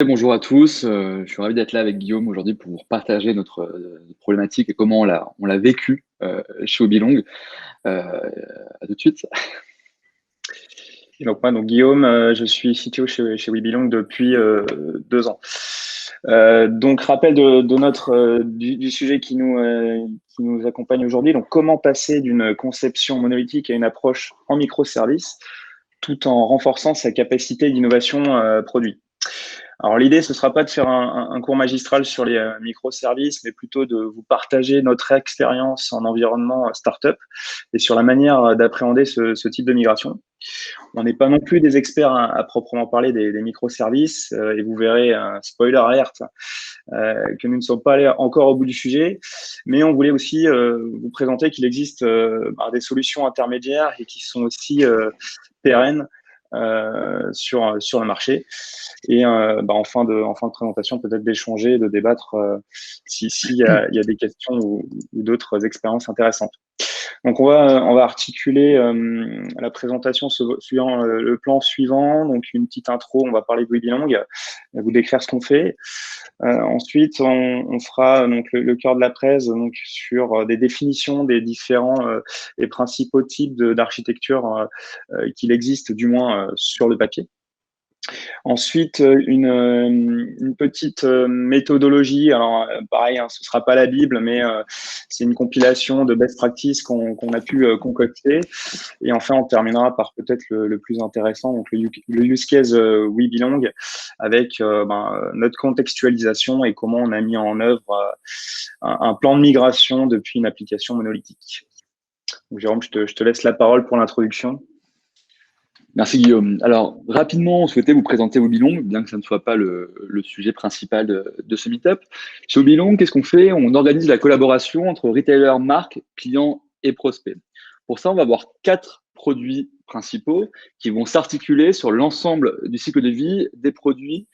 Bonjour à tous, je suis ravi d'être là avec Guillaume aujourd'hui pour vous partager notre problématique et comment on l'a vécu chez Obilong. À tout de suite. Et donc moi, donc Guillaume, je suis CTO chez WeBelong depuis 2 ans. Donc rappel de notre du sujet qui nous accompagne aujourd'hui. Donc comment passer d'une conception monolithique à une approche en microservices, tout en renforçant sa capacité d'innovation produit. Alors l'idée, ce sera pas de faire un cours magistral sur les microservices, mais plutôt de vous partager notre expérience en environnement startup et sur la manière d'appréhender ce type de migration. On n'est pas non plus des experts à proprement parler des microservices, et vous verrez, spoiler alerte, que nous ne sommes pas allés encore au bout du sujet, mais on voulait aussi vous présenter qu'il existe des solutions intermédiaires et qui sont aussi pérennes sur le marché. Et en fin de présentation, peut-être d'échanger, de débattre s'il y a des questions ou d'autres expériences intéressantes. Donc on va articuler la présentation suivant le plan suivant. Donc une petite intro, on va parler de Webilong, vous décrire ce qu'on fait. Ensuite, on fera donc le cœur de la presse donc sur des définitions des différents et principaux types d'architecture qu'il existe, du moins sur le papier. Ensuite, une petite méthodologie. Alors, pareil, hein, ce ne sera pas la Bible, mais c'est une compilation de best practices qu'on a pu concocter. Et enfin, on terminera par peut-être le plus intéressant, donc le use case WeBelong, avec notre contextualisation et comment on a mis en œuvre un plan de migration depuis une application monolithique. Donc, Jérôme, je te laisse la parole pour l'introduction. Merci Guillaume. Alors rapidement, on souhaitait vous présenter Obilong, bien que ça ne soit pas le sujet principal de ce meetup. Chez Obilong, qu'est-ce qu'on fait? On organise la collaboration entre retailers, marques, clients et prospects. Pour ça, on va avoir 4 produits principaux qui vont s'articuler sur l'ensemble du cycle de vie des produits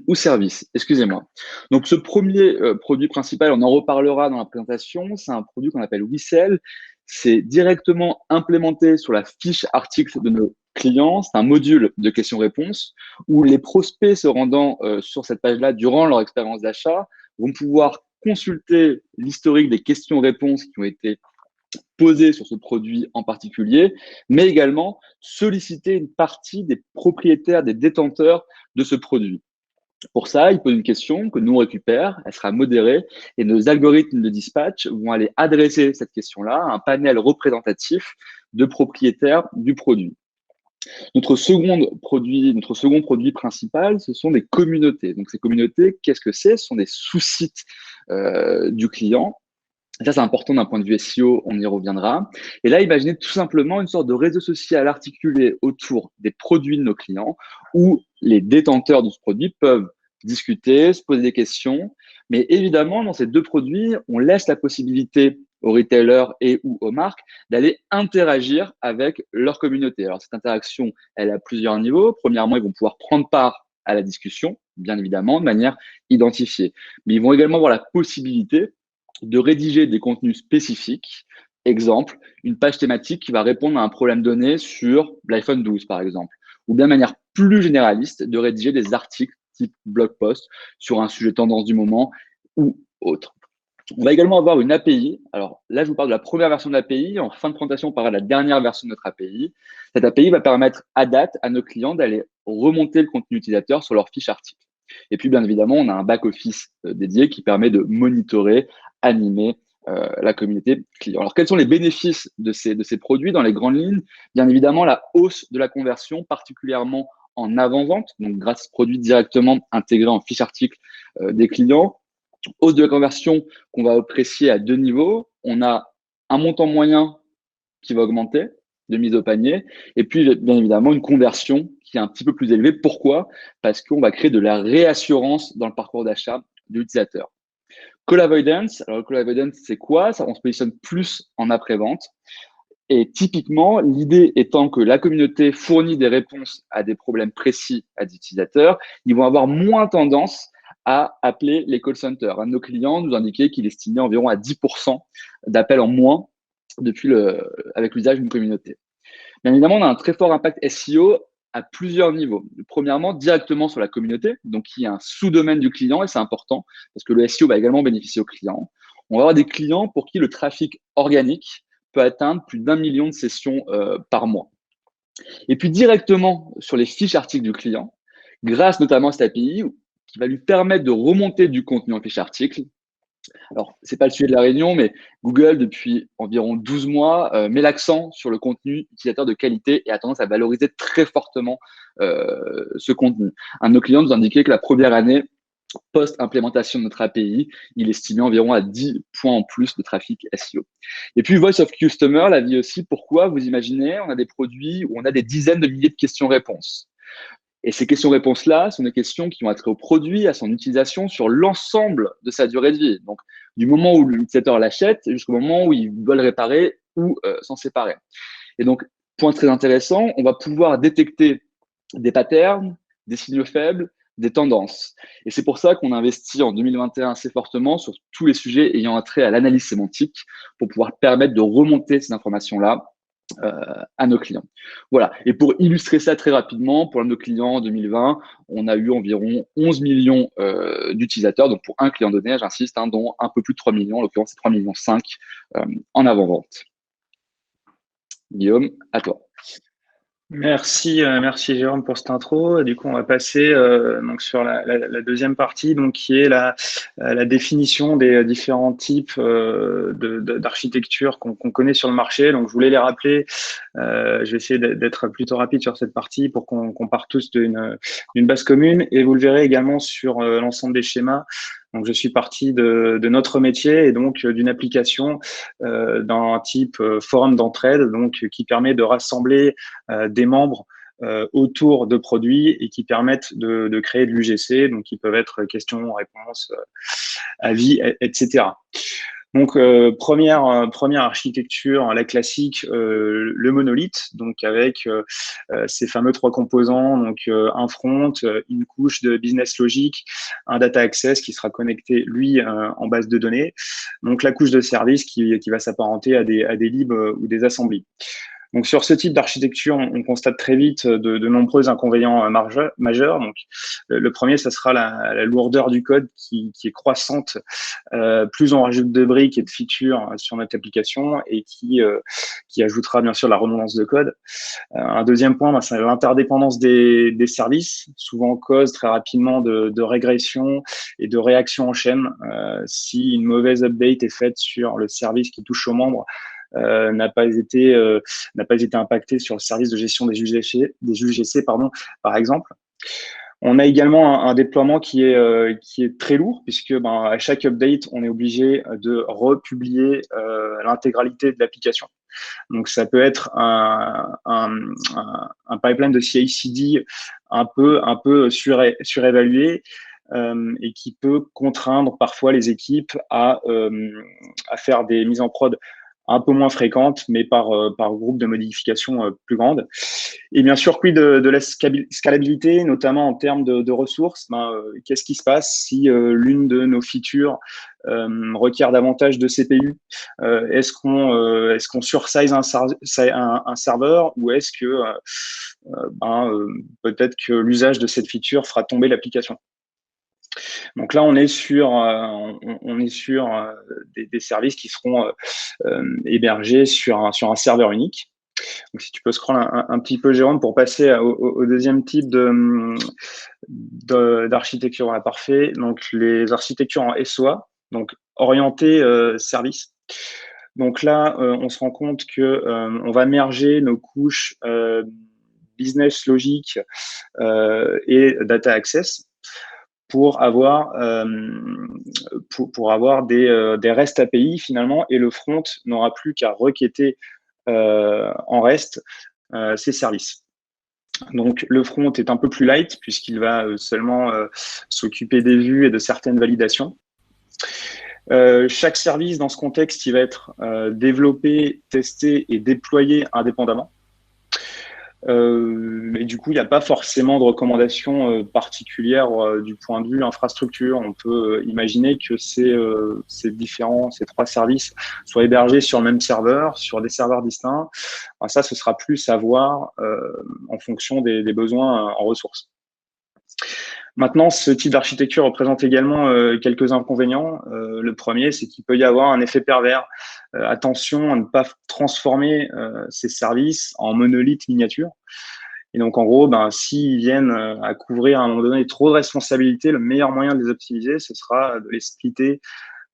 ou services. Excusez-moi. Donc, ce premier produit principal, on en reparlera dans la présentation, c'est un produit qu'on appelle WeSell. C'est directement implémenté sur la fiche article de nos clients. C'est un module de questions-réponses où les prospects se rendant sur cette page-là durant leur expérience d'achat vont pouvoir consulter l'historique des questions-réponses qui ont été posées sur ce produit en particulier, mais également solliciter une partie des propriétaires, des détenteurs de ce produit. Pour ça, il pose une question que nous on récupère, elle sera modérée et nos algorithmes de dispatch vont aller adresser cette question-là à un panel représentatif de propriétaires du produit. Notre second produit principal, ce sont des communautés. Donc ces communautés, qu'est-ce que c'est? Ce sont des sous-sites du client. Ça, c'est important d'un point de vue SEO, on y reviendra. Et là, imaginez tout simplement une sorte de réseau social articulé autour des produits de nos clients où les détenteurs de ce produit peuvent discuter, se poser des questions. Mais évidemment, dans ces 2 produits, on laisse la possibilité aux retailers et ou aux marques d'aller interagir avec leur communauté. Alors, cette interaction, elle a plusieurs niveaux. Premièrement, ils vont pouvoir prendre part à la discussion, bien évidemment, de manière identifiée. Mais ils vont également avoir la possibilité de rédiger des contenus spécifiques. Exemple, une page thématique qui va répondre à un problème donné sur l'iPhone 12, par exemple. Ou bien de manière plus généraliste, de rédiger des articles type blog post sur un sujet tendance du moment ou autre. On va également avoir une API. Alors là, je vous parle de la première version de l'API. En fin de présentation, on parlera de la dernière version de notre API. Cette API va permettre à date à nos clients d'aller remonter le contenu utilisateur sur leur fiche article. Et puis, bien évidemment, on a un back-office dédié qui permet de monitorer, animer la communauté client. Alors, quels sont les bénéfices de ces produits dans les grandes lignes? Bien évidemment, la hausse de la conversion, particulièrement en avant-vente, donc grâce à ce produit directement intégré en fiche article des clients. Hausse de la conversion qu'on va apprécier à 2 niveaux. On a un montant moyen qui va augmenter de mise au panier. Et puis, bien évidemment, une conversion qui est un petit peu plus élevée. Pourquoi? Parce qu'on va créer de la réassurance dans le parcours d'achat de l'utilisateur. Call avoidance. Alors, le call avoidance, c'est quoi? Ça, on se positionne plus en après-vente. Et typiquement, l'idée étant que la communauté fournit des réponses à des problèmes précis à des utilisateurs, ils vont avoir moins tendance à appeler les call centers. Un de nos clients nous indiquait qu'il estimait environ à 10% d'appels en moins avec l'usage d'une communauté. Bien évidemment, on a un très fort impact SEO à plusieurs niveaux. Premièrement, directement sur la communauté, donc qui est un sous-domaine du client, et c'est important parce que le SEO va également bénéficier aux clients. On va avoir des clients pour qui le trafic organique peut atteindre plus d'1 million de sessions par mois. Et puis directement sur les fiches articles du client, grâce notamment à cette API qui va lui permettre de remonter du contenu en fiche article. Alors, ce n'est pas le sujet de la réunion, mais Google, depuis environ 12 mois, met l'accent sur le contenu utilisateur de qualité et a tendance à valoriser très fortement ce contenu. Un de nos clients nous indiquait que la première année, post-implémentation de notre API, il estimait environ à 10 points en plus de trafic SEO. Et puis, Voice of Customer la dit aussi pourquoi, vous imaginez, on a des produits où on a des dizaines de milliers de questions-réponses. Et ces questions-réponses-là sont des questions qui vont être au produit, à son utilisation sur l'ensemble de sa durée de vie. Donc, du moment où l'utilisateur l'achète jusqu'au moment où il doit le réparer ou s'en séparer. Et donc, point très intéressant, on va pouvoir détecter des patterns, des signaux faibles, des tendances. Et c'est pour ça qu'on investit en 2021 assez fortement sur tous les sujets ayant attrait à l'analyse sémantique pour pouvoir permettre de remonter ces informations-là à nos clients. Voilà. Et pour illustrer ça très rapidement, pour nos clients en 2020, on a eu environ 11 millions d'utilisateurs. Donc pour un client donné, j'insiste, dont un peu plus de 3 millions, en l'occurrence c'est 3,5 millions en avant-vente. Guillaume, à toi. Merci Jérôme pour cette intro. Et du coup, on va passer donc sur la deuxième partie, donc qui est la définition des différents types d'architecture qu'on connaît sur le marché. Donc, je voulais les rappeler. Je vais essayer d'être plutôt rapide sur cette partie pour qu'on parte tous d'une base commune. Et vous le verrez également sur l'ensemble des schémas. Donc, je suis parti de notre métier et donc d'une application d'un type forum d'entraide, donc qui permet de rassembler des membres autour de produits et qui permettent de créer de l'UGC, donc qui peuvent être questions, réponses, avis, etc. Donc, première architecture, la classique, le monolithe, donc avec ces fameux 3 composants, donc un front, une couche de business logic, un data access qui sera connecté, lui, en base de données, donc la couche de service qui va s'apparenter à des libs ou des assemblées. Donc, sur ce type d'architecture, on constate très vite de nombreux inconvénients majeurs. Donc, le premier, ça sera la lourdeur du code qui est croissante. Plus on rajoute de briques et de features sur notre application et qui ajoutera bien sûr la redondance de code. Un deuxième point, c'est l'interdépendance des services, souvent cause très rapidement de régression et de réaction en chaîne. Si une mauvaise update est faite sur le service qui touche aux membres, n'a pas été impacté sur le service de gestion des UGC, par exemple. On a également un déploiement qui est très lourd puisque à chaque update, on est obligé de republier l'intégralité de l'application. Donc, ça peut être un pipeline de CI/CD un peu surévalué et qui peut contraindre parfois les équipes à faire des mises en prod un peu moins fréquentes, mais par groupe de modifications plus grandes. Et bien sûr, quid de la scalabilité, notamment en termes de ressources. Qu'est-ce qui se passe si l'une de nos features requiert davantage de CPU? Est-ce qu'on sursize un serveur ou est-ce que peut-être que l'usage de cette feature fera tomber l'application? Donc là, on est sur des services qui seront hébergés sur un serveur unique. Donc, si tu peux scroller un petit peu, Jérôme, pour passer au deuxième type d'architecture. Voilà, parfait. Donc, les architectures en SOA, donc orientées service. Donc là, on se rend compte que on va merger nos couches business logic et data access pour avoir des REST API finalement, et le front n'aura plus qu'à requêter en REST ces services. Donc le front est un peu plus light puisqu'il va seulement s'occuper des vues et de certaines validations. Chaque service dans ce contexte, il va être développé, testé et déployé indépendamment. Et du coup, il n'y a pas forcément de recommandations particulières du point de vue infrastructure. On peut imaginer que ces trois services soient hébergés sur le même serveur, sur des serveurs distincts. Alors ça, ce sera plus à voir en fonction des besoins en ressources. Maintenant, ce type d'architecture représente également quelques inconvénients. Le premier, c'est qu'il peut y avoir un effet pervers. Attention à ne pas transformer ces services en monolithes miniatures. Et donc, en gros, s'ils viennent à couvrir à un moment donné trop de responsabilités, le meilleur moyen de les optimiser, ce sera de les splitter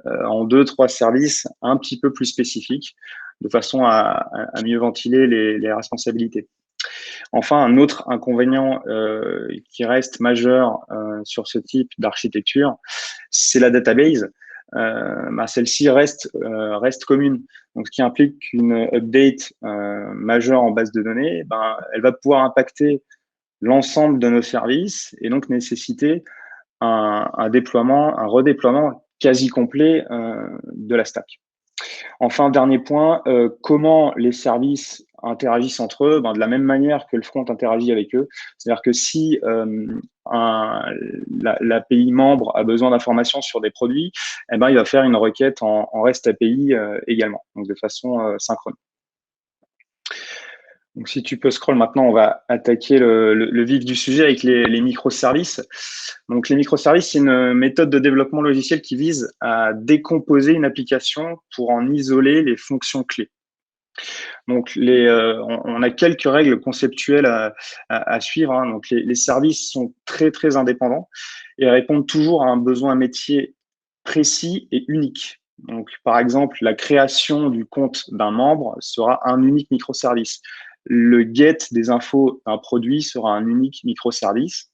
en 2-3 services un petit peu plus spécifiques, de façon à mieux ventiler les responsabilités. Enfin, un autre inconvénient qui reste majeur sur ce type d'architecture, c'est la database. Celle-ci reste commune. Donc, ce qui implique qu'une update majeure en base de données, elle va pouvoir impacter l'ensemble de nos services et donc nécessiter un redéploiement quasi complet de la stack. Enfin, dernier point, comment les services interagissent entre eux, de la même manière que le front interagit avec eux. C'est-à-dire que si l'API membre a besoin d'informations sur des produits, il va faire une requête en REST API également, donc de façon synchrone. Donc, si tu peux scroll maintenant, on va attaquer le vif du sujet avec les microservices. Donc, les microservices, c'est une méthode de développement logiciel qui vise à décomposer une application pour en isoler les fonctions clés. Donc, on a quelques règles conceptuelles à suivre. Hein. Donc, les services sont très, très indépendants et répondent toujours à un besoin métier précis et unique. Donc, par exemple, la création du compte d'un membre sera un unique microservice. Le get des infos d'un produit sera un unique microservice.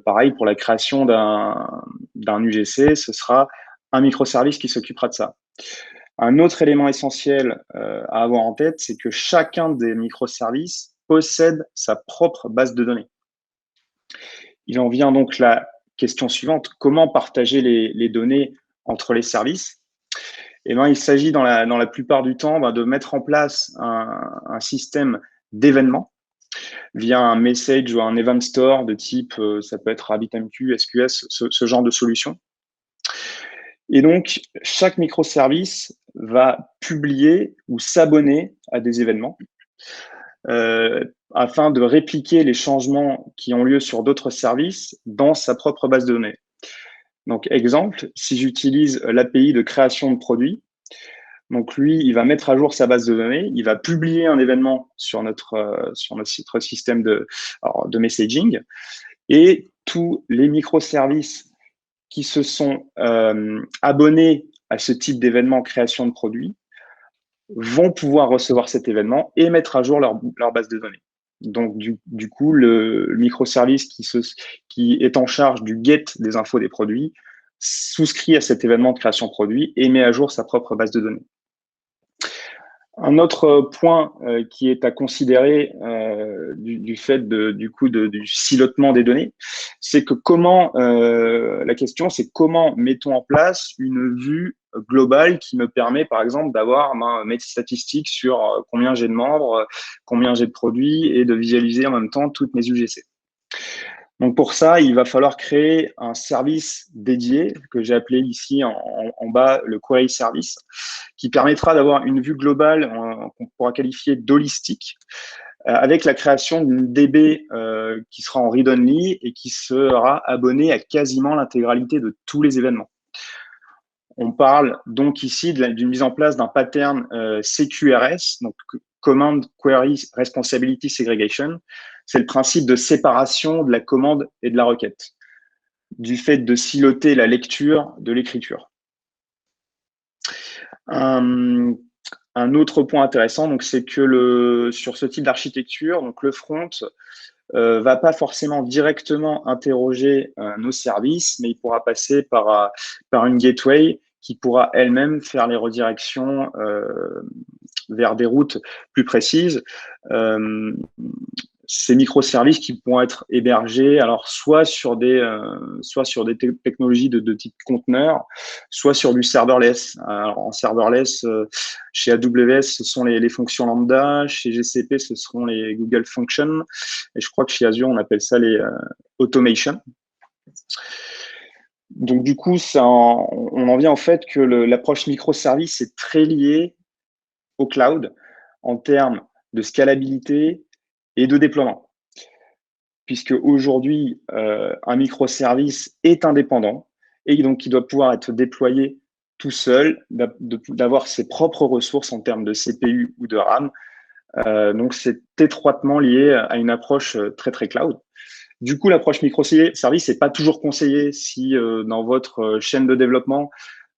Pareil, pour la création d'un UGC, ce sera un microservice qui s'occupera de ça. Un autre élément essentiel à avoir en tête, c'est que chacun des microservices possède sa propre base de données. Il en vient donc la question suivante, comment partager les données entre les services? Il s'agit dans la plupart du temps de mettre en place un système d'événements via un message ou un event store de type, ça peut être RabbitMQ, SQS, ce genre de solution. Et donc, chaque microservice va publier ou s'abonner à des événements afin de répliquer les changements qui ont lieu sur d'autres services dans sa propre base de données. Donc, exemple, si j'utilise l'API de création de produits, donc lui, il va mettre à jour sa base de données, il va publier un événement sur notre système de messaging, et tous les microservices qui se sont abonnés à ce type d'événement création de produits vont pouvoir recevoir cet événement et mettre à jour leur base de données. Donc, du coup, le microservice qui est en charge du get des infos des produits souscrit à cet événement de création de produit et met à jour sa propre base de données. Un autre point qui est à considérer du fait du silotement des données, c'est que la question c'est comment mettons en place une vue globale qui me permet par exemple d'avoir mes statistiques sur combien j'ai de membres, combien j'ai de produits et de visualiser en même temps toutes mes UGC. Donc pour ça, il va falloir créer un service dédié que j'ai appelé ici en bas le query service, qui permettra d'avoir une vue globale qu'on pourra qualifier d'holistique, avec la création d'une DB qui sera en read-only et qui sera abonnée à quasiment l'intégralité de tous les événements. On parle donc ici d'une mise en place d'un pattern CQRS, donc Command Query Responsibility Segregation. C'est le principe de séparation de la commande et de la requête, du fait de siloter la lecture de l'écriture. Un autre point intéressant, c'est que sur ce type d'architecture, le front va pas forcément directement interroger nos services, mais il pourra passer par une gateway qui pourra elle-même faire les redirections vers des routes plus précises. ces microservices qui pourront être hébergés, alors soit sur des technologies de type conteneur, soit sur du serverless. Alors, en serverless, chez AWS, ce sont les fonctions lambda, chez GCP, ce seront les Google Functions, et je crois que chez Azure, on appelle ça les automation. Donc, du coup, on en vient en fait que l'approche microservice est très liée au cloud en termes de scalabilité et de déploiement. Puisque aujourd'hui, un microservice est indépendant et donc il doit pouvoir être déployé tout seul, d'avoir ses propres ressources en termes de CPU ou de RAM. Donc, c'est étroitement lié à une approche très, très cloud. Du coup, l'approche microservice n'est pas toujours conseillée si dans votre chaîne de développement,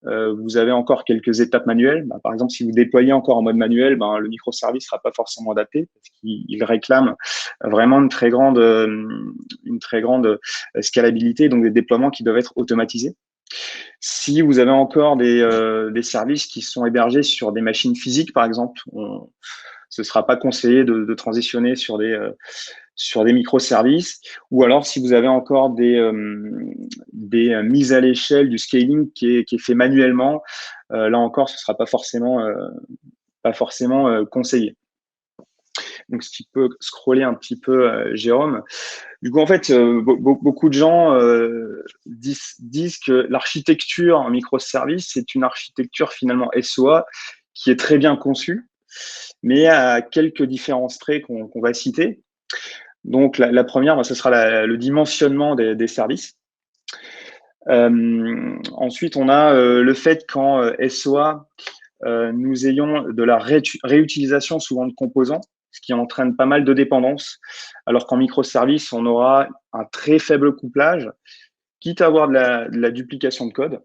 vous avez encore quelques étapes manuelles. Par exemple, si vous déployez encore en mode manuel, le microservice ne sera pas forcément adapté parce qu'il réclame vraiment une très grande scalabilité, donc des déploiements qui doivent être automatisés. Si vous avez encore des services qui sont hébergés sur des machines physiques, par exemple, ce ne sera pas conseillé de transitionner sur des microservices, ou alors si vous avez encore des mises à l'échelle du scaling qui est fait manuellement, là encore, ce ne sera pas forcément conseillé. Donc, si tu peux scroller un petit peu, Jérôme. Du coup, en fait, beaucoup de gens disent que l'architecture en microservice, c'est une architecture finalement SOA qui est très bien conçue, mais à quelques différents traits qu'on va citer. Donc, la première, ce sera le dimensionnement des services. Ensuite, on a le fait qu'en SOA, nous ayons de la réutilisation souvent de composants, ce qui entraîne pas mal de dépendances, alors qu'en microservice, on aura un très faible couplage, quitte à avoir de la duplication de code.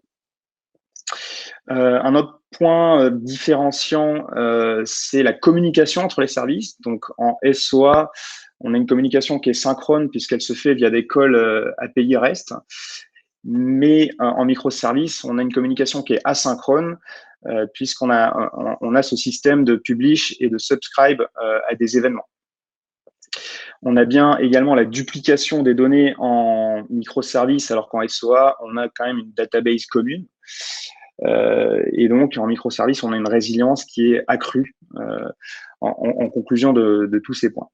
Un autre point différenciant, c'est la communication entre les services. Donc, en SOA, on a une communication qui est synchrone puisqu'elle se fait via des calls API REST. Mais en microservice, on a une communication qui est asynchrone puisqu'on a ce système de publish et de subscribe à des événements. On a bien également la duplication des données en microservice, alors qu'en SOA, on a quand même une database commune. Et donc, en microservice, on a une résilience qui est accrue en conclusion de tous ces points.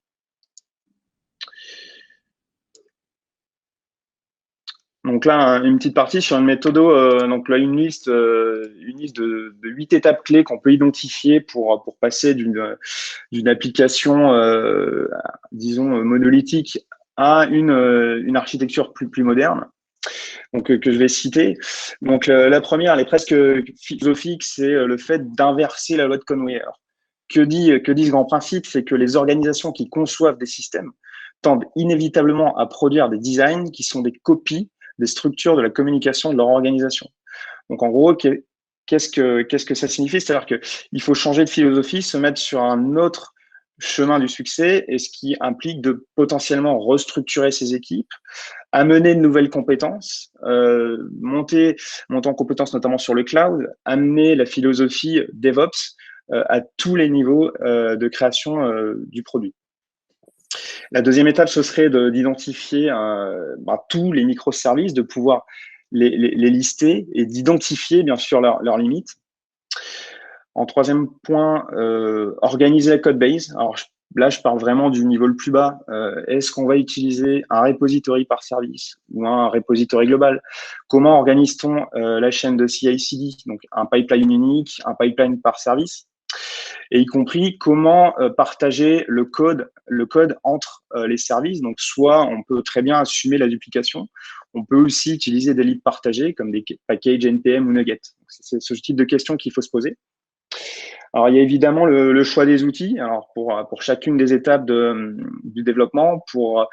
Donc là, une petite partie sur une méthode, donc là, une liste de 8 étapes clés qu'on peut identifier pour passer d'une application, disons, monolithique à une architecture plus moderne. Donc, que je vais citer. Donc, la première, elle est presque philosophique, c'est le fait d'inverser la loi de Conway. Que dit ce grand principe? C'est que les organisations qui conçoivent des systèmes tendent inévitablement à produire des designs qui sont des copies des structures de la communication de leur organisation. Donc, en gros, qu'est-ce que ça signifie? C'est-à-dire qu'il faut changer de philosophie, se mettre sur un autre chemin du succès, et ce qui implique de potentiellement restructurer ses équipes, amener de nouvelles compétences, monter en compétences notamment sur le cloud, amener la philosophie DevOps à tous les niveaux de création du produit. La deuxième étape, ce serait d'identifier tous les microservices, de pouvoir les lister et d'identifier bien sûr leurs limites. En troisième point, organiser la code base. Alors là, je parle vraiment du niveau le plus bas. Est-ce qu'on va utiliser un repository par service ou un repository global? Comment organise-t-on la chaîne de CI/CD? Donc, un pipeline unique, un pipeline par service. Et y compris comment partager le code entre les services. Donc, soit on peut très bien assumer la duplication, on peut aussi utiliser des libs partagés comme des packages NPM ou NuGet. C'est ce type de questions qu'il faut se poser. Alors, il y a évidemment le choix des outils. Alors, pour chacune des étapes du développement, pour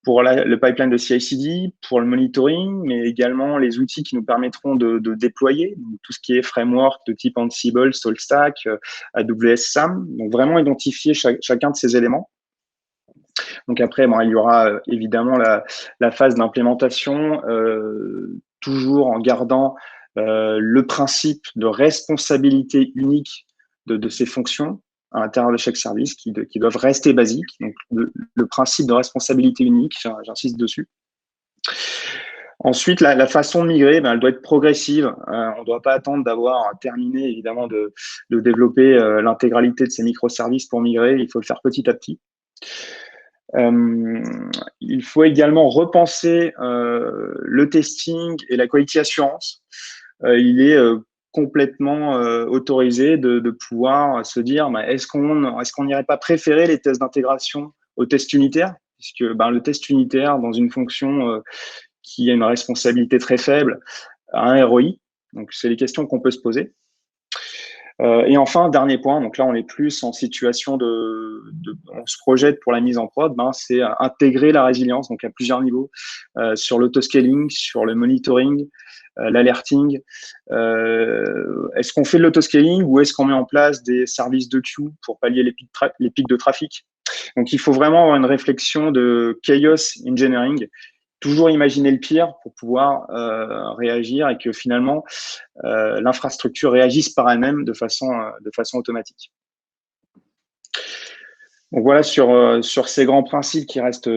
le pipeline de CI/CD, pour le monitoring, mais également les outils qui nous permettront de déployer, donc tout ce qui est framework de type Ansible, SaltStack, AWS SAM. Donc, vraiment identifier chacun de ces éléments. Donc, après, il y aura évidemment la phase d'implémentation, toujours en gardant le principe de responsabilité unique de ces fonctions. à l'intérieur de chaque service qui doivent rester basiques. Donc, le principe de responsabilité unique, j'insiste dessus. Ensuite, la façon de migrer, elle doit être progressive. On ne doit pas attendre d'avoir terminé, évidemment, de développer l'intégralité de ces microservices pour migrer. Il faut le faire petit à petit. Il faut également repenser le testing et la quality assurance. Il est complètement autorisé de pouvoir se dire est-ce qu'on n'irait pas préférer les tests d'intégration aux tests unitaires, puisque le test unitaire dans une fonction qui a une responsabilité très faible a un ROI. Donc, c'est les questions qu'on peut se poser. Et enfin, dernier point, donc là, on est plus en situation on se projette pour la mise en prod, c'est intégrer la résilience, donc à plusieurs niveaux, sur l'autoscaling, sur le monitoring, l'alerting. Est-ce qu'on fait de l'autoscaling ou est-ce qu'on met en place des services de queue pour pallier les pics de trafic? Donc, il faut vraiment avoir une réflexion de chaos engineering, toujours imaginer le pire pour pouvoir réagir et que finalement l'infrastructure réagisse par elle-même de façon automatique. Donc voilà, sur ces grands principes qui restent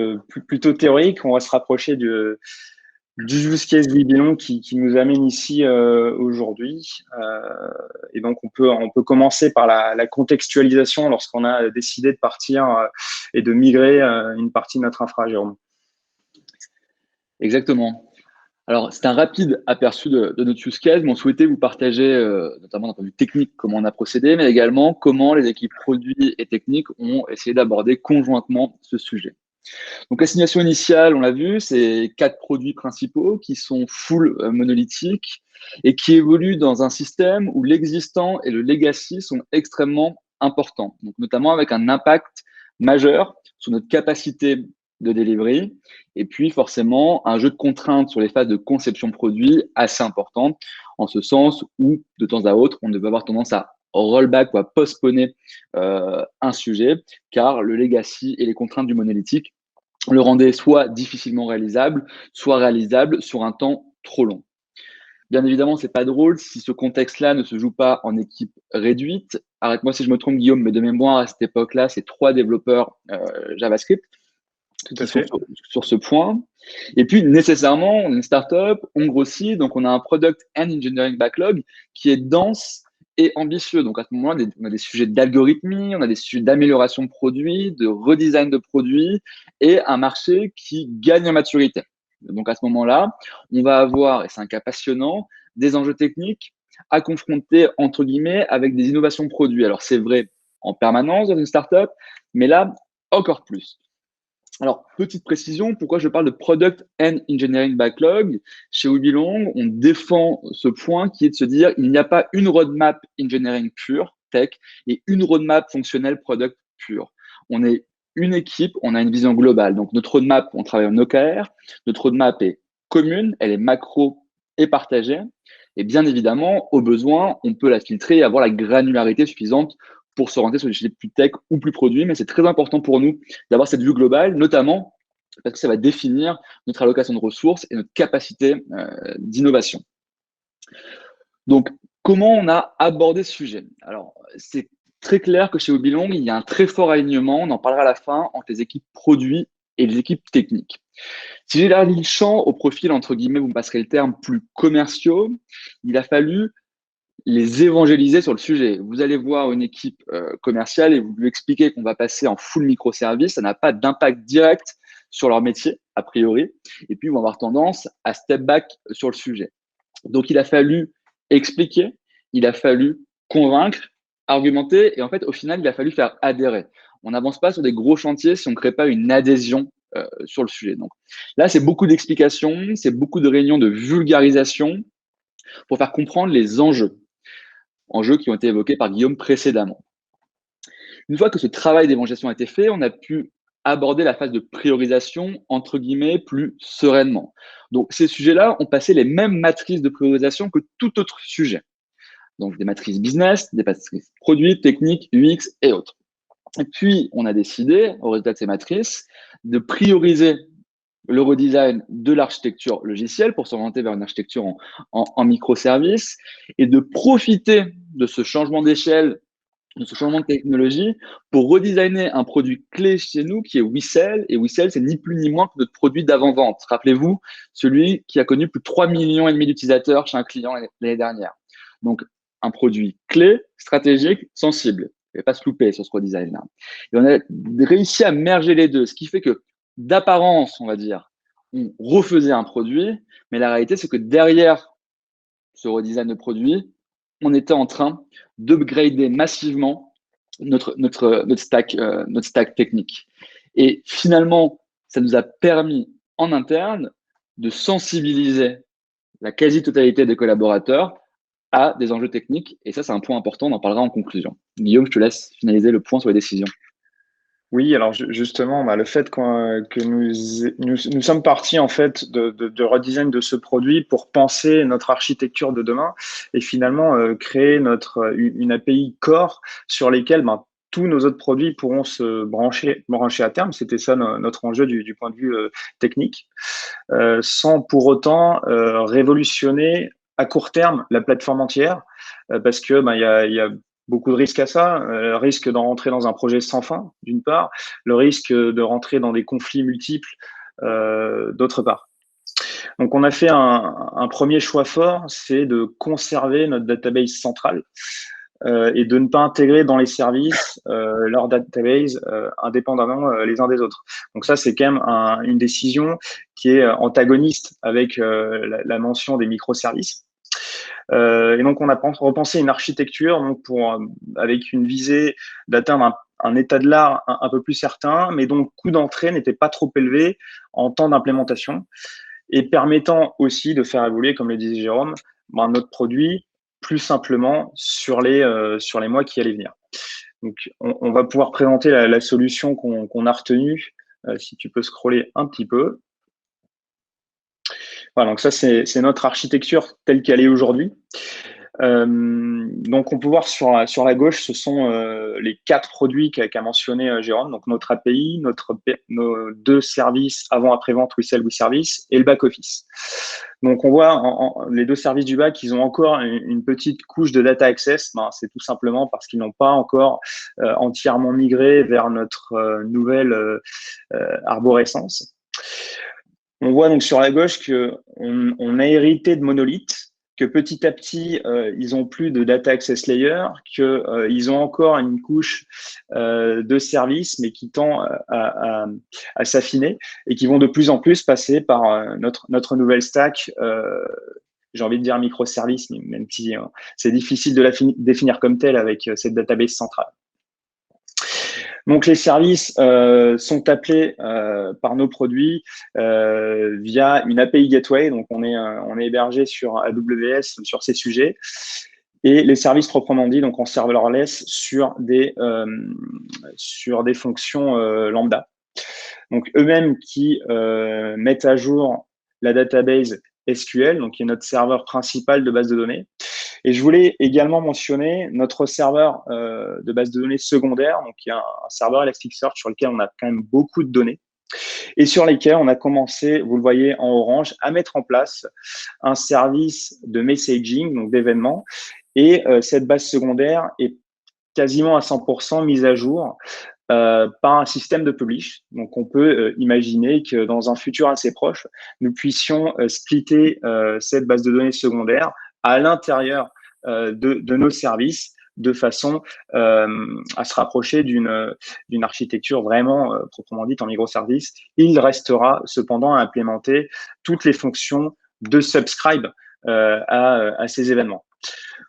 plutôt théoriques, on va se rapprocher du use case WeBelong qui nous amène ici aujourd'hui. Et donc on peut commencer par la contextualisation lorsqu'on a décidé de partir et de migrer une partie de notre infra, Jérôme. Exactement. Alors, c'est un rapide aperçu de notre use case, mais on souhaitait vous partager, notamment d'un point de vue technique, comment on a procédé, mais également comment les équipes produits et techniques ont essayé d'aborder conjointement ce sujet. Donc, l'assignation initiale, on l'a vu, c'est 4 produits principaux qui sont full monolithiques et qui évoluent dans un système où l'existant et le legacy sont extrêmement importants, donc notamment avec un impact majeur sur notre capacité de delivery, et puis forcément un jeu de contraintes sur les phases de conception produit assez important, en ce sens où de temps à autre, on ne peut avoir tendance à rollback ou à postponer un sujet, car le legacy et les contraintes du monolithique le rendaient soit difficilement réalisable, soit réalisable sur un temps trop long. Bien évidemment, c'est pas drôle si ce contexte-là ne se joue pas en équipe réduite. Arrête-moi si je me trompe, Guillaume, mais de mémoire, à cette époque-là, c'est 3 développeurs JavaScript qui sont sur ce point. Et puis, nécessairement, on est une startup, on grossit, donc on a un product and engineering backlog qui est dense et ambitieux. Donc, à ce moment-là, on a des sujets d'algorithmie, on a des sujets d'amélioration de produits, de redesign de produits et un marché qui gagne en maturité. Donc, à ce moment-là, on va avoir, et c'est un cas passionnant, des enjeux techniques à confronter, entre guillemets, avec des innovations produits. Alors, c'est vrai en permanence dans une startup, mais là, encore plus. Alors, petite précision, pourquoi je parle de Product and Engineering Backlog? Chez WeBelong, on défend ce point qui est de se dire il n'y a pas une roadmap engineering pure, tech, et une roadmap fonctionnelle product pure. On est une équipe, on a une vision globale. Donc, notre roadmap, on travaille en OKR. Notre roadmap est commune, elle est macro et partagée. Et bien évidemment, au besoin, on peut la filtrer et avoir la granularité suffisante pour s'orienter sur des sujets plus tech ou plus produits, mais c'est très important pour nous d'avoir cette vue globale, notamment parce que ça va définir notre allocation de ressources et notre capacité d'innovation. Donc, comment on a abordé ce sujet? Alors, c'est très clair que chez WeBelong, il y a un très fort alignement, on en parlera à la fin, entre les équipes produits et les équipes techniques. Si j'ai élargi le champ au profil, entre guillemets, vous me passerez le terme, plus commerciaux, il a fallu les évangéliser sur le sujet. Vous allez voir une équipe commerciale et vous lui expliquez qu'on va passer en full microservice. Ça n'a pas d'impact direct sur leur métier, a priori. Et puis, ils vont avoir tendance à step back sur le sujet. Donc, il a fallu expliquer, il a fallu convaincre, argumenter. Et en fait, au final, il a fallu faire adhérer. On n'avance pas sur des gros chantiers si on ne crée pas une adhésion sur le sujet. Donc là, c'est beaucoup d'explications, c'est beaucoup de réunions de vulgarisation pour faire comprendre les enjeux qui ont été évoqués par Guillaume précédemment. Une fois que ce travail d'évangélisation a été fait, on a pu aborder la phase de priorisation, entre guillemets, plus sereinement. Donc, ces sujets-là ont passé les mêmes matrices de priorisation que tout autre sujet. Donc, des matrices business, des matrices produits, techniques, UX et autres. Et puis, on a décidé, au résultat de ces matrices, de prioriser le redesign de l'architecture logicielle pour s'orienter vers une architecture en microservices et de profiter de ce changement d'échelle de ce changement de technologie pour redesigner un produit clé chez nous qui est WeSell. Et WeSell, c'est ni plus ni moins que notre produit d'avant-vente. Rappelez-vous, celui qui a connu plus de 3,5 millions d'utilisateurs chez un client l'année dernière. Donc, un produit clé, stratégique, sensible. Il ne va pas se louper sur ce redesign-là. Et on a réussi à merger les deux, ce qui fait que d'apparence, on va dire, on refaisait un produit, mais la réalité, c'est que derrière ce redesign de produit, on était en train d'upgrader massivement notre stack technique. Et finalement, ça nous a permis en interne de sensibiliser la quasi-totalité des collaborateurs à des enjeux techniques. Et ça, c'est un point important, on en parlera en conclusion. Guillaume, je te laisse finaliser le point sur les décisions. Oui, alors justement, bah, le fait que nous sommes partis en fait de redesign de ce produit pour penser notre architecture de demain et finalement créer une API core sur lesquelles ben, tous nos autres produits pourront se brancher à terme. C'était ça notre enjeu du point de vue technique, sans pour autant révolutionner à court terme la plateforme entière, parce que ben, il y a beaucoup de risques à ça, le risque d'en rentrer dans un projet sans fin, d'une part, le risque de rentrer dans des conflits multiples, d'autre part. Donc, on a fait un premier choix fort, c'est de conserver notre database centrale et de ne pas intégrer dans les services leur database indépendamment les uns des autres. Donc ça, c'est quand même une décision qui est antagoniste avec la mention des microservices. Et donc, on a repensé une architecture donc avec une visée d'atteindre un état de l'art un peu plus certain, mais dont le coût d'entrée n'était pas trop élevé en temps d'implémentation et permettant aussi de faire évoluer, comme le disait Jérôme, notre produit plus simplement sur les mois qui allaient venir. Donc, on va pouvoir présenter la solution qu'on a retenue. Si tu peux scroller un petit peu. Voilà, donc ça, c'est notre architecture telle qu'elle est aujourd'hui. Donc, on peut voir sur la gauche, ce sont les 4 produits qu'a mentionné Jérôme. Donc, notre API, nos 2 services avant, après-vente, WeSell, WeService et le back-office. Donc, on voit les 2 services du back, ils ont encore une petite couche de data access. Ben, c'est tout simplement parce qu'ils n'ont pas encore entièrement migré vers notre nouvelle arborescence. On voit donc sur la gauche qu'on a hérité de monolithes, que petit à petit, ils ont plus de data access layer, qu'ils ont encore une couche de services, mais qui tend à s'affiner et qui vont de plus en plus passer par notre nouvelle stack. J'ai envie de dire microservice, même si c'est difficile de la définir comme telle avec cette database centrale. Donc, les services sont appelés par nos produits via une API Gateway. Donc, on est hébergé sur AWS sur ces sujets. Et les services proprement dit, donc en serverless sur des fonctions lambda. Donc, eux-mêmes qui mettent à jour la database SQL, donc qui est notre serveur principal de base de données. Et je voulais également mentionner notre serveur de base de données secondaire, donc il y a un serveur Elasticsearch sur lequel on a quand même beaucoup de données et sur lesquels on a commencé, vous le voyez en orange, à mettre en place un service de messaging, donc d'événements. Et cette base secondaire est quasiment à 100% mise à jour par un système de publish. Donc, on peut imaginer que dans un futur assez proche, nous puissions splitter cette base de données secondaire à l'intérieur de nos services de façon à se rapprocher d'une architecture vraiment proprement dite en microservice. Il restera cependant à implémenter toutes les fonctions de subscribe à ces événements.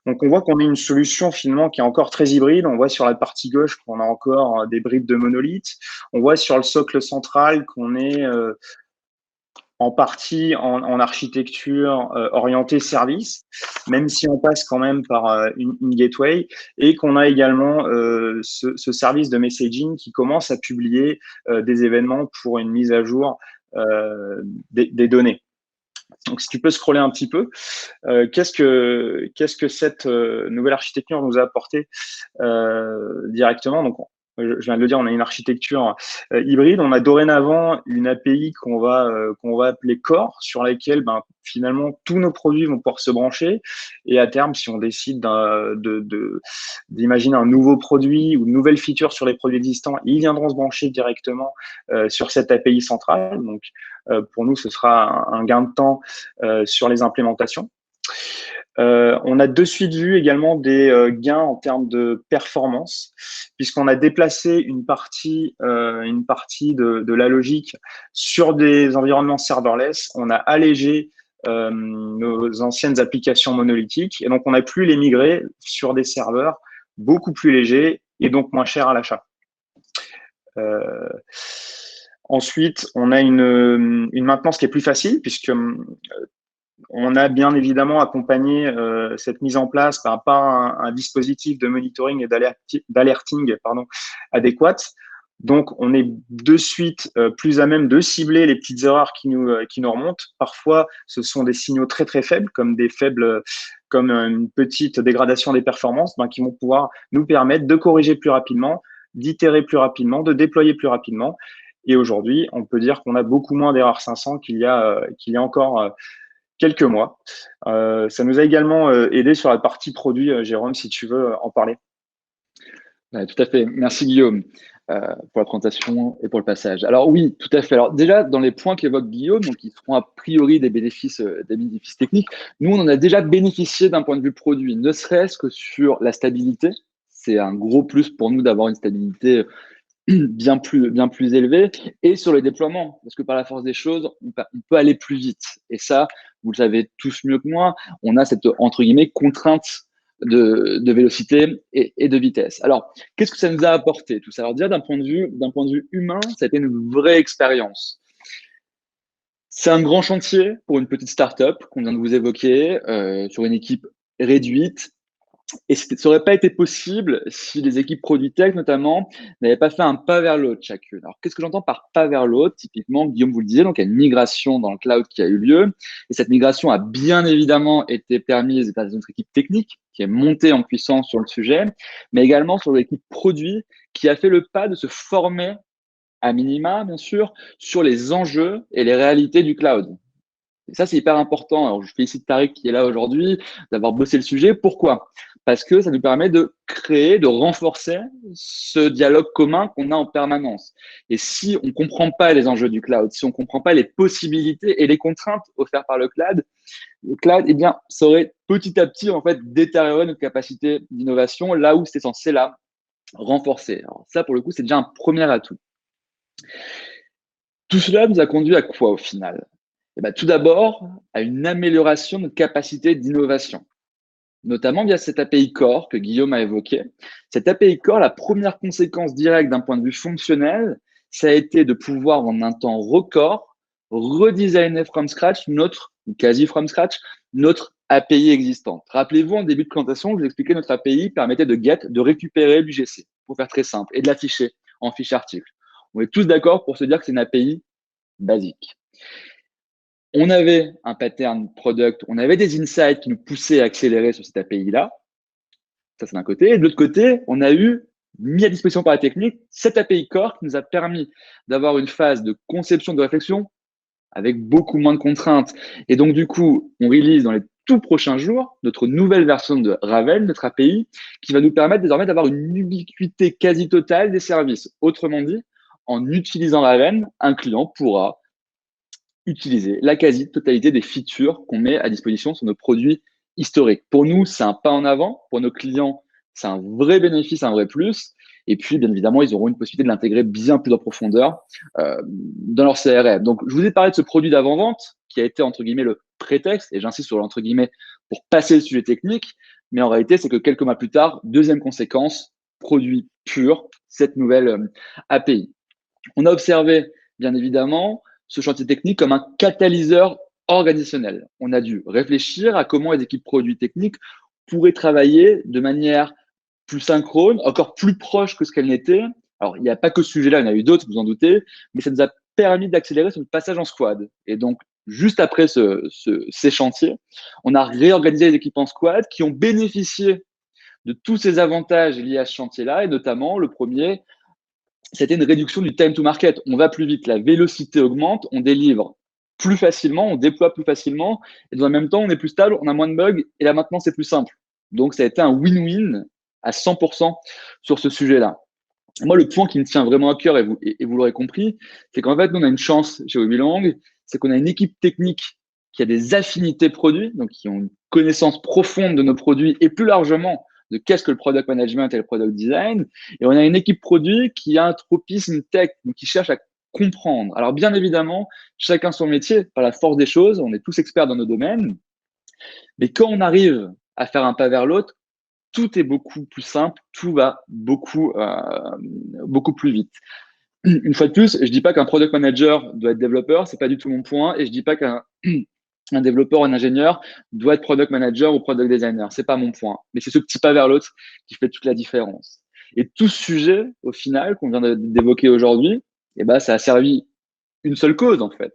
Donc, on voit qu'on a une solution finalement qui est encore très hybride. On voit sur la partie gauche qu'on a encore des bribes de monolithes. On voit sur le socle central qu'on est en partie en architecture orientée service, même si on passe quand même par une gateway, et qu'on a également ce service de messaging qui commence à publier des événements pour une mise à jour des données. Donc, si tu peux scroller un petit peu, qu'est-ce que cette nouvelle architecture nous a apporté directement? Donc, je viens de le dire, on a une architecture hybride. On a dorénavant une API qu'on va appeler Core, sur laquelle finalement tous nos produits vont pouvoir se brancher. Et à terme, si on décide d'imaginer un nouveau produit ou de nouvelles features sur les produits existants, ils viendront se brancher directement sur cette API centrale. Donc, pour nous, ce sera un gain de temps sur les implémentations. On a de suite vu également des gains en termes de performance, puisqu'on a déplacé une partie de la logique sur des environnements serverless. On a allégé nos anciennes applications monolithiques et donc on a pu les migrer sur des serveurs beaucoup plus légers et donc moins chers à l'achat. Ensuite, on a une maintenance qui est plus facile puisque on a bien évidemment accompagné cette mise en place par un dispositif de monitoring et d'alerting adéquat. Donc, on est de suite plus à même de cibler les petites erreurs qui nous remontent. Parfois, ce sont des signaux très très faibles, comme une petite dégradation des performances, qui vont pouvoir nous permettre de corriger plus rapidement, d'itérer plus rapidement, de déployer plus rapidement. Et aujourd'hui, on peut dire qu'on a beaucoup moins d'erreurs 500 qu'il y a encore quelques mois. Ça nous a également aidé sur la partie produit. Jérôme, si tu veux en parler. Ouais, tout à fait. Merci Guillaume pour la présentation et pour le passage. Alors oui, tout à fait. Alors déjà, dans les points qu'évoque Guillaume, donc qui seront a priori des bénéfices techniques, nous, on en a déjà bénéficié d'un point de vue produit, ne serait-ce que sur la stabilité. C'est un gros plus pour nous d'avoir une stabilité bien plus élevé, et sur le déploiement, parce que par la force des choses, on peut aller plus vite. Et ça, vous le savez tous mieux que moi, on a cette, entre guillemets, contrainte de vélocité et de vitesse. Alors, qu'est-ce que ça nous a apporté tout ça? Alors déjà, d'un point de vue humain, ça a été une vraie expérience. C'est un grand chantier pour une petite start-up qu'on vient de vous évoquer, sur une équipe réduite. Et ça n'aurait pas été possible si les équipes produits tech, notamment, n'avaient pas fait un pas vers l'autre chacune. Alors, qu'est-ce que j'entends par pas vers l'autre? Typiquement, Guillaume vous le disait, donc il y a une migration dans le cloud qui a eu lieu. Et cette migration a bien évidemment été permise par notre équipe technique qui est montée en puissance sur le sujet, mais également sur l'équipe produit qui a fait le pas de se former à minima, bien sûr, sur les enjeux et les réalités du cloud. Et ça, c'est hyper important. Alors, je félicite Tariq qui est là aujourd'hui d'avoir bossé le sujet. Pourquoi? Parce que ça nous permet de créer, de renforcer ce dialogue commun qu'on a en permanence. Et si on ne comprend pas les enjeux du cloud, si on ne comprend pas les possibilités et les contraintes offertes par le cloud, eh bien, ça aurait petit à petit, en fait, détérioré notre capacité d'innovation là où c'est censé la renforcer. Alors, ça, pour le coup, c'est déjà un premier atout. Tout cela nous a conduit à quoi au final? Tout d'abord, à une amélioration de notre capacité d'innovation, notamment via cette API Core que Guillaume a évoqué. Cette API Core, la première conséquence directe d'un point de vue fonctionnel, ça a été de pouvoir, en un temps record, redesigner from scratch quasi from scratch, notre API existante. Rappelez-vous, en début de présentation, je vous expliquais notre API permettait de récupérer l'UGC, pour faire très simple, et de l'afficher en fiche article. On est tous d'accord pour se dire que c'est une API basique. On avait un pattern product, on avait des insights qui nous poussaient à accélérer sur cette API-là. Ça, c'est d'un côté. Et de l'autre côté, on a mis à disposition par la technique cette API Core qui nous a permis d'avoir une phase de conception, de réflexion avec beaucoup moins de contraintes. Et donc, du coup, on release dans les tout prochains jours notre nouvelle version de Ravel, notre API, qui va nous permettre désormais d'avoir une ubiquité quasi totale des services. Autrement dit, en utilisant Raven, un client pourra utiliser la quasi-totalité des features qu'on met à disposition sur nos produits historiques. Pour nous, c'est un pas en avant. Pour nos clients, c'est un vrai bénéfice, un vrai plus. Et puis, bien évidemment, ils auront une possibilité de l'intégrer bien plus en profondeur dans leur CRM. Donc, je vous ai parlé de ce produit d'avant-vente qui a été, entre guillemets, le prétexte, et j'insiste sur l'entre guillemets, pour passer le sujet technique. Mais en réalité, c'est que quelques mois plus tard, deuxième conséquence, produit pur, cette nouvelle API. On a observé, bien évidemment, ce chantier technique comme un catalyseur organisationnel. On a dû réfléchir à comment les équipes produits techniques pourraient travailler de manière plus synchrone, encore plus proche que ce qu'elle n'était. Alors, il n'y a pas que ce sujet-là, il y en a eu d'autres, vous en doutez, mais ça nous a permis d'accélérer son passage en squad. Et donc, juste après ces chantiers, on a réorganisé les équipes en squad qui ont bénéficié de tous ces avantages liés à ce chantier-là, et notamment le premier, c'était une réduction du time to market. On va plus vite, la vélocité augmente, on délivre plus facilement, on déploie plus facilement, et dans le même temps, on est plus stable, on a moins de bugs, et la maintenance est plus simple. Donc, ça a été un win-win à 100% sur ce sujet-là. Moi, le point qui me tient vraiment à cœur, et vous l'aurez compris, c'est qu'en fait, nous, on a une chance chez Webilong, c'est qu'on a une équipe technique qui a des affinités produits, donc qui ont une connaissance profonde de nos produits, et plus largement de qu'est-ce que le product management et le product design. Et on a une équipe produit qui a un tropisme tech, donc qui cherche à comprendre. Alors, bien évidemment, chacun son métier, par la force des choses, on est tous experts dans nos domaines, mais quand on arrive à faire un pas vers l'autre, tout est beaucoup plus simple, tout va beaucoup plus vite. Une fois de plus, je dis pas qu'un product manager doit être développeur, c'est pas du tout mon point, et je dis pas qu'un un développeur ou un ingénieur doit être product manager ou product designer, c'est pas mon point. Mais c'est ce petit pas vers l'autre qui fait toute la différence. Et tout ce sujet, au final, qu'on vient d'évoquer aujourd'hui, eh ben, ça a servi une seule cause, en fait,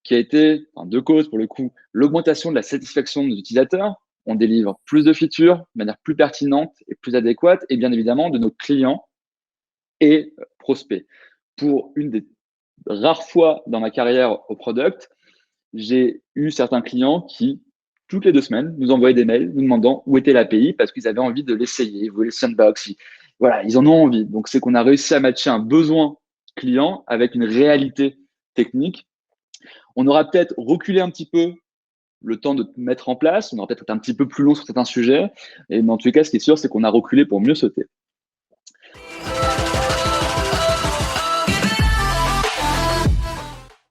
qui a été, enfin, deux causes pour le coup, l'augmentation de la satisfaction de nos utilisateurs. On délivre plus de features de manière plus pertinente et plus adéquate, et bien évidemment de nos clients et prospects. Pour une des rares fois dans ma carrière au product, j'ai eu certains clients qui, toutes les 2 semaines, nous envoyaient des mails nous demandant où était l'API parce qu'ils avaient envie de l'essayer, ils voulaient le sandbox. Voilà, ils en ont envie. Donc, c'est qu'on a réussi à matcher un besoin client avec une réalité technique. On aura peut-être reculé un petit peu le temps de mettre en place, on aura peut-être été un petit peu plus long sur certains sujets, mais en tous les cas, ce qui est sûr, c'est qu'on a reculé pour mieux sauter.